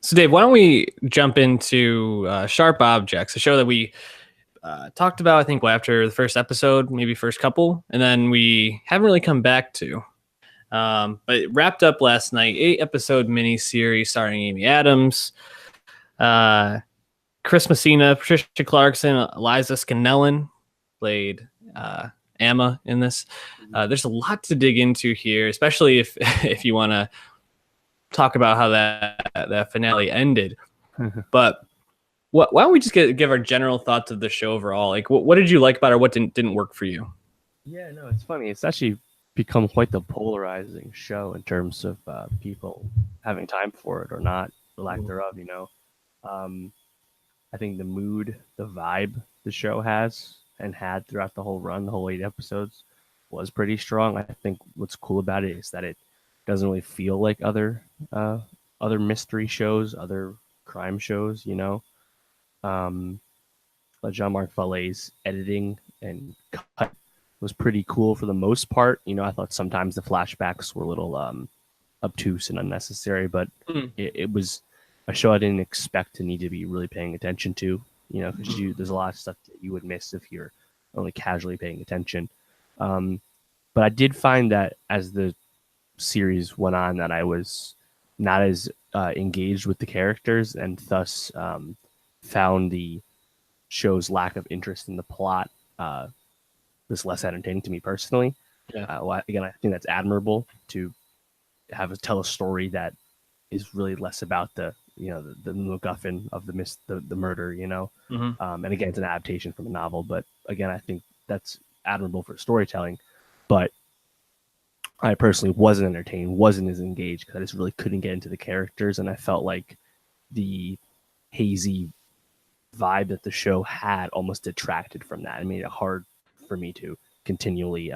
So, Dave, why don't we jump into Sharp Objects, a show that we talked about, I think, after the first episode, maybe first couple, and then we haven't really come back to. But it wrapped up last night, 8-episode miniseries starring Amy Adams, uh, Chris Messina, Patricia Clarkson, Eliza Scanlon played Amma in this. There's a lot to dig into here, especially if if you want to talk about how that finale ended. But why don't we just give our general thoughts of the show overall? Like, what did you like about it, or what didn't work for you? Yeah, no, it's funny. It's actually become quite the polarizing show in terms of people having time for it or not, the lack thereof. Um, I think the mood, the vibe the show has and had throughout the whole run, the whole 8 episodes, was pretty strong. I think what's cool about it is that it doesn't really feel like other mystery shows, other crime shows. Um, Jean-Marc Vallet's editing and cut was pretty cool for the most part. I thought sometimes the flashbacks were a little obtuse and unnecessary, but it was a show I didn't expect to need to be really paying attention to. Because there's a lot of stuff that you would miss if you're only casually paying attention. But I did find that as the series went on, that I was not as engaged with the characters, and thus found the show's lack of interest in the plot this less entertaining to me personally. Yeah. Again, I think that's admirable to tell a story that is really less about the MacGuffin of the murder. And again, it's an adaptation from a novel, but again, I think that's admirable for storytelling. But I personally wasn't entertained, wasn't as engaged, because I just really couldn't get into the characters, and I felt like the hazy vibe that the show had almost detracted from that. It made it hard for me to continually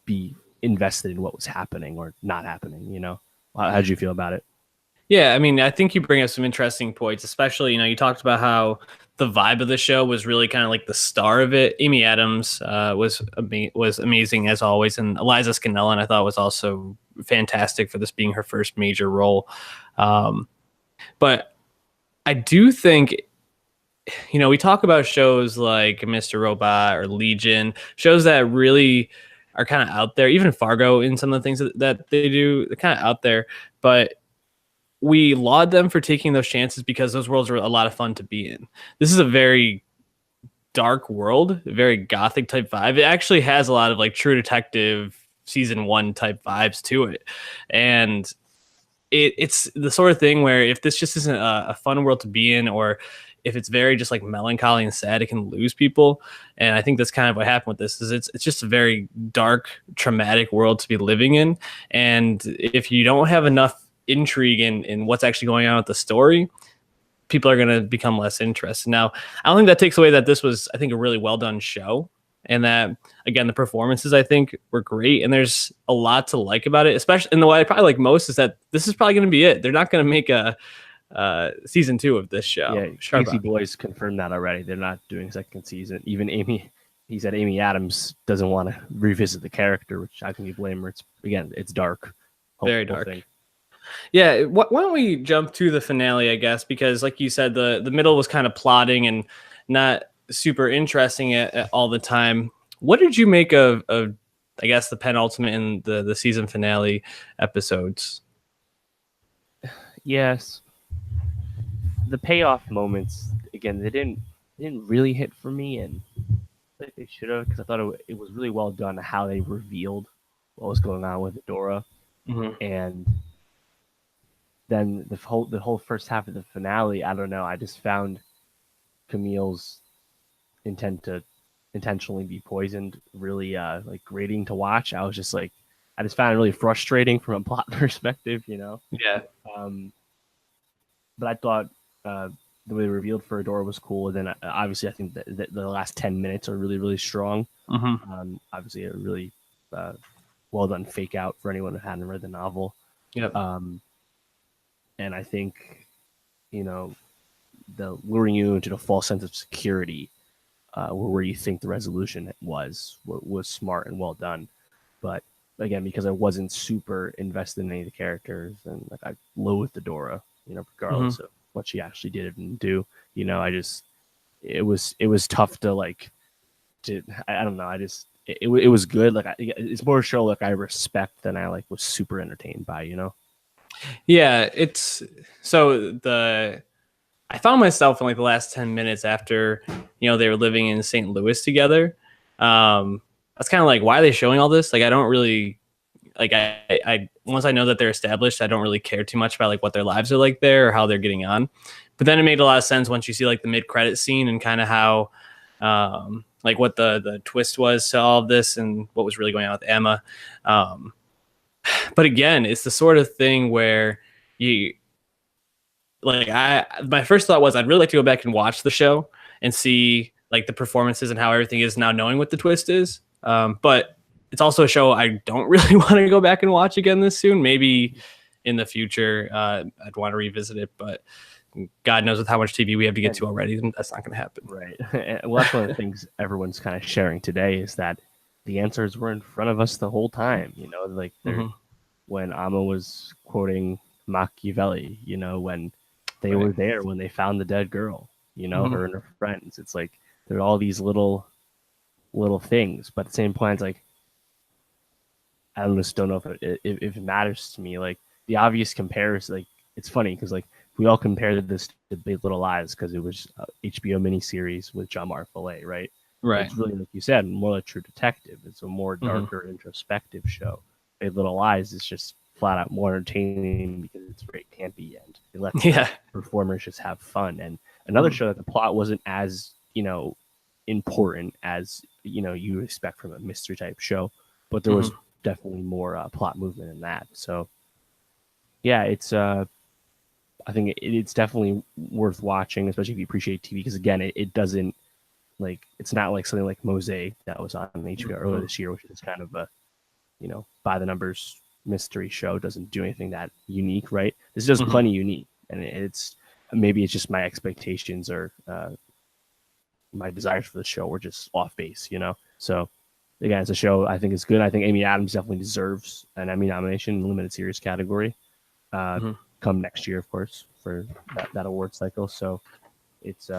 be invested in what was happening or not happening. How did you feel about it? Yeah, I mean, I think you bring up some interesting points, especially, you talked about how the vibe of the show was really kind of like the star of it. Amy Adams was amazing as always, and Eliza Scanlon I thought was also fantastic for this being her first major role. But I do think, we talk about shows like Mr. Robot or Legion, shows that really are kind of out there, even Fargo in some of the things that they do, they're kind of out there, but we laud them for taking those chances because those worlds are a lot of fun to be in. This is a very dark world, a very gothic type vibe. It actually has a lot of like True Detective season 1 type vibes to it. And it's the sort of thing where if this just isn't a fun world to be in, or if it's very just like melancholy and sad, it can lose people. And I think that's kind of what happened with this. Is it's just a very dark, traumatic world to be living in. And if you don't have enough intrigue in what's actually going on with the story, people are going to become less interested. Now, I don't think that takes away that this was, I think, a really well done show, and that, again, the performances I think were great, and there's a lot to like about it. Especially, and the way I probably like most is that this is probably going to be it. They're not going to make a season 2 of this show. Yeah, Casey Boys confirmed that already. They're not doing second season. Even he said Amy Adams doesn't want to revisit the character, which I think you blame her. It's dark, very dark. Thing. Yeah, why don't we jump to the finale, I guess, because like you said, the middle was kind of plotting and not super interesting at all the time. What did you make of I guess, the penultimate and the season finale episodes? Yes. The payoff moments, again, they didn't really hit for me, and I think they should have, because I thought it was really well done how they revealed what was going on with Adora. And then the whole first half of the finale, I don't know, I just found Camille's intent to intentionally be poisoned really like grating to watch. I just found it really frustrating from a plot perspective, Yeah. But I thought the way they revealed for Adora was cool. And then obviously I think that the last 10 minutes are really, really strong. Obviously a really well done fake out for anyone who hadn't read the novel. Yep. And I think, the luring you into the false sense of security, where you think the resolution was smart and well done. But again, because I wasn't super invested in any of the characters, and like I loathed Adora, Hmm. regardless of what she actually did and do. I just it was tough to like to I don't know. It was good. Like it's more a show like I respect than I like was super entertained by. Yeah, it's so the I found myself in like the last 10 minutes after, they were living in St. Louis together. I was kind of like, why are they showing all this? Like, I don't really like I once I know that they're established, I don't really care too much about like what their lives are like there or how they're getting on. But then it made a lot of sense once you see like the mid credit scene and kind of how like what the twist was to all of this and what was really going on with Emma. Um, but again, it's the sort of thing where you like I my first thought was I'd really like to go back and watch the show and see like the performances and how everything is now knowing what the twist is. But it's also a show I don't really want to go back and watch again this soon. Maybe in the future, I'd want to revisit it, but God knows with how much TV we have to get to already, that's not going to happen. Right. Well, that's one of the things everyone's kind of sharing today is that the answers were in front of us the whole time. Like when Amma was quoting Machiavelli, when they were there when they found the dead girl, her and her friends. It's like there are all these little things, but at the same point, it's like I just don't know if it matters to me. Like the obvious comparison, like it's funny because like we all compared this to Big Little Lies because it was HBO miniseries with Jean-Marc, right? Right. It's really like you said, more like True Detective. It's a more darker, introspective show. Big Little Lies is just flat out more entertaining because it's very campy and it lets performers just have fun. And another show that the plot wasn't as important as you expect from a mystery type show, but there was definitely more plot movement in that. So yeah, it's I think it's definitely worth watching, especially if you appreciate TV, because again, it doesn't like it's not like something like Mosaic that was on HBO earlier this year, which is kind of a by the numbers mystery show. Doesn't do anything that unique, right? This does plenty unique, and it's maybe it's just my expectations or my desires for the show were just off base, So again, it's a show I think is good. I think Amy Adams definitely deserves an Emmy nomination in the limited series category. Come next year, of course, for that award cycle. So it's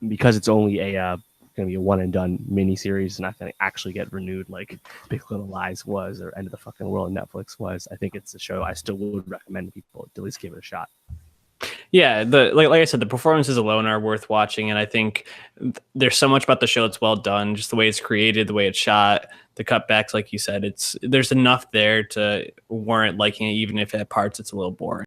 because it's only going to be a one and done miniseries, not going to actually get renewed like Big Little Lies was or End of the Fucking World on Netflix was. I think it's a show I still would recommend people to at least give it a shot. Yeah, like I said, the performances alone are worth watching, and I think there's so much about the show that's well done, just the way it's created, the way it's shot, the cutbacks, like you said. There's enough there to warrant liking it, even if at parts it's a little boring.